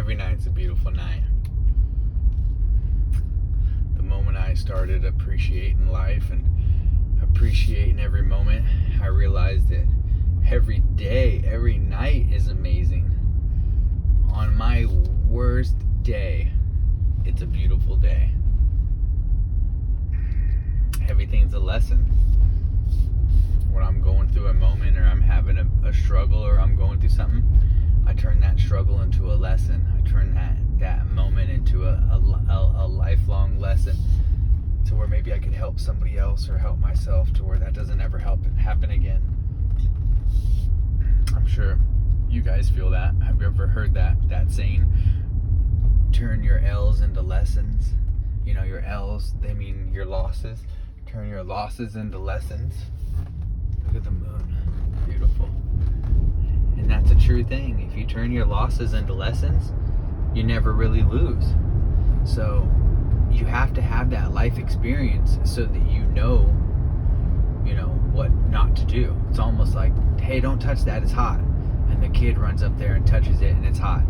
Every night's a beautiful night. The moment I started appreciating life and appreciating every moment, I realized that every day, every night is amazing. On my worst day, it's a beautiful day. Everything's a lesson. When I'm going through a moment, or I'm having a struggle, or I'm going through something, I turn that struggle into a lesson. I turn that moment into a lifelong lesson, to where maybe I can help somebody else or help myself, to where that doesn't ever happen again. I'm sure you guys feel that. Have you ever heard that saying, turn your L's into lessons? You know, your L's, they mean your losses. Turn your losses into lessons. Look at the moon. Beautiful. And that's a true thing. If you turn your losses into lessons, you never really lose. So you have to have that life experience so that you know what not to do. It's almost like, hey, don't touch that, it's hot. And the kid runs up there and touches it and it's hot.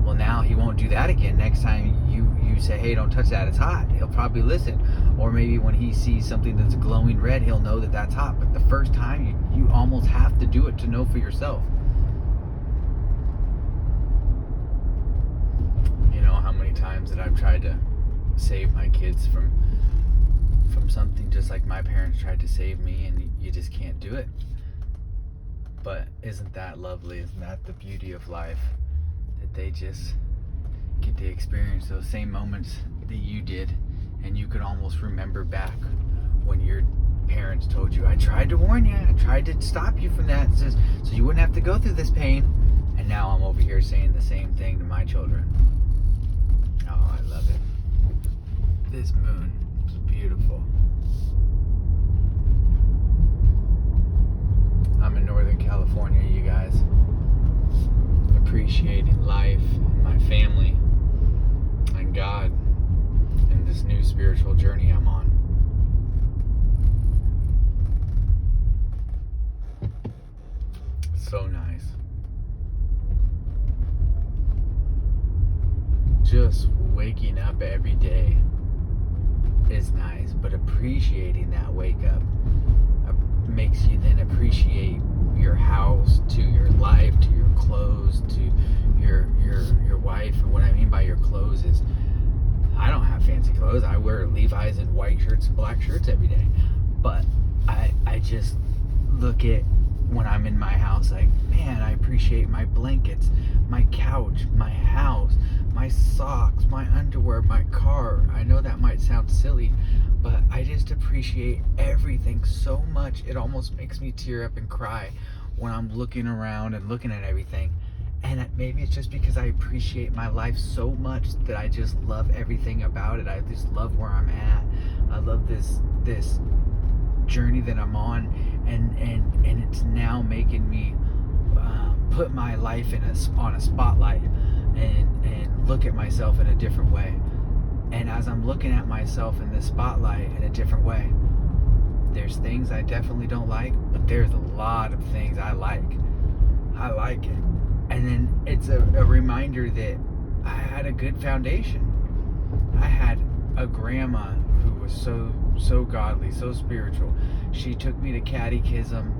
Well, now he won't do that again. Next time you say, hey, don't touch that, it's hot, he'll probably listen. Or maybe when he sees something that's glowing red, he'll know that that's hot. But the first time, you almost have to do it to know for yourself. You know how many times that I've tried to save my kids from something, just like my parents tried to save me, and you just can't do it. But isn't that lovely? Isn't that the beauty of life? That they just get to experience those same moments that you did, and you could almost remember back when your parents told you, I tried to warn you, I tried to stop you from that, so you wouldn't have to go through this pain. And now I'm over here saying the same thing to my children. Oh, I love it. This moon is beautiful. I'm in Northern California, you guys. Appreciating life and my family and God and this new spiritual journey I'm on. So nice. Just waking up every day is nice, but appreciating that wake up makes you then appreciate your house, to your life, to your clothes, to your wife. And what I mean by your clothes is, I don't have fancy clothes. I wear Levi's and white shirts and black shirts every day. But I just look at when I'm in my house, like, man, I appreciate my blankets, my couch, my house, my socks, my underwear, my car. I know that might sound silly, but I just appreciate everything so much. It almost makes me tear up and cry when I'm looking around and looking at everything. And maybe it's just because I appreciate my life so much that I just love everything about it. I just love where I'm at. I love this journey that I'm on, and it's now making me put my life on a spotlight and look at myself in a different way. And as I'm looking at myself in this spotlight in a different way, there's things I definitely don't like, but there's a lot of things I like. I like it. And then it's a reminder that I had a good foundation. I had a grandma who was so godly, so spiritual. She took me to catechism.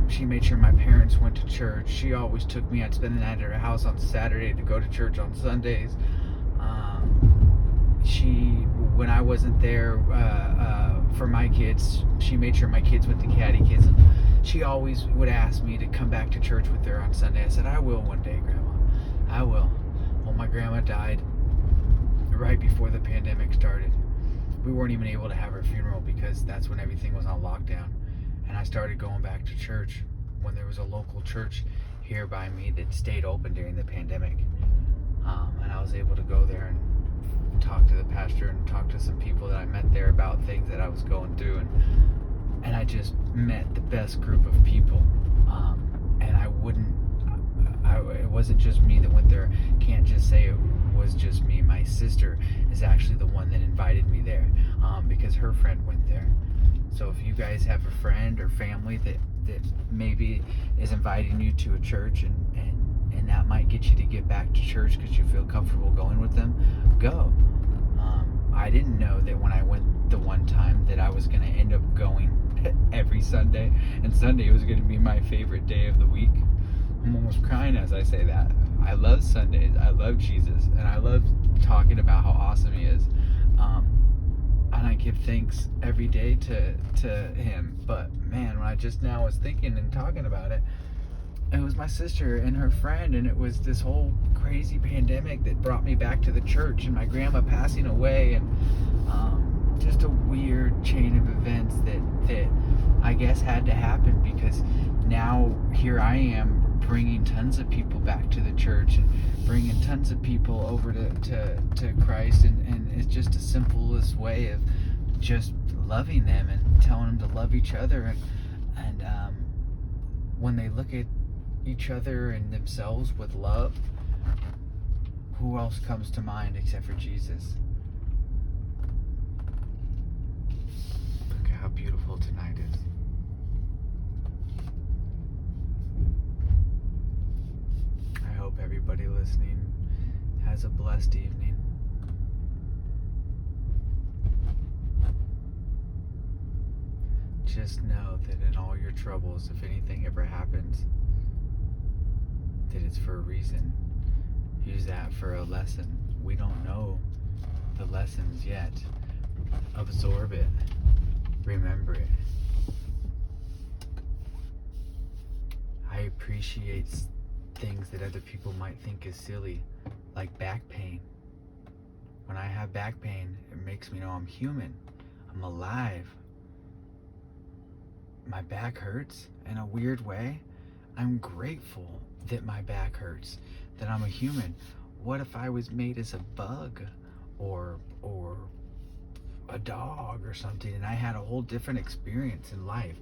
She made sure my parents went to church. She always took me. I'd spend the night at her house on Saturday to go to church on Sundays. When I wasn't there for my kids, she made sure my kids went to catechism. She always would ask me to come back to church with her on Sunday. I said, I will one day, Grandma. I will. Well, my grandma died right before the pandemic started. We weren't even able to have her funeral because that's when everything was on lockdown. And I started going back to church when there was a local church here by me that stayed open during the pandemic. And I was able to go there and talk to the pastor and talk to some people that I met there about things that I was going through. And I just met the best group of people. And it wasn't just me that went there. Can't just say it was just me. My sister is actually the one that invited me there, because her friend went there. So if you guys have a friend or family that maybe is inviting you to a church and and that might get you to get back to church because you feel comfortable going with them, go. I didn't know that when I went the one time that I was going to end up going every Sunday, and Sunday was going to be my favorite day of the week. I'm almost crying as I say that. I love Sundays. I love Jesus, and I love talking about how awesome He is. And I give thanks every day to Him. But man, when I just now was thinking and talking about it, it was my sister and her friend, and it was this whole crazy pandemic that brought me back to the church, and my grandma passing away, and just a weird chain of events that I guess had to happen, because now here I am bringing tons of people back to the church and bringing tons of people over to Christ, and it's just the simplest way of just loving them and telling them to love each other, and when they look at each other and themselves with love, who else comes to mind except for Jesus? Look at how beautiful tonight is. I hope everybody listening has a blessed evening. Just know that in all your troubles, if anything ever happens, that it's for a reason. Use that for a lesson. We don't know the lessons yet. Absorb it. Remember it. I appreciate things that other people might think is silly, like back pain. When I have back pain, it makes me know I'm human. I'm alive. My back hurts in a weird way. I'm grateful that my back hurts, that I'm a human. What if I was made as a bug or a dog or something, and I had a whole different experience in life?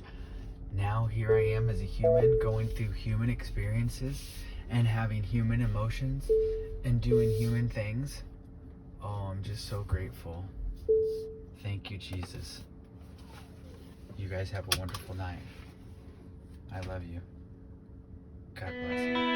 Now here I am as a human, going through human experiences and having human emotions and doing human things. Oh, I'm just so grateful. Thank you, Jesus. You guys have a wonderful night. I love you. God bless you.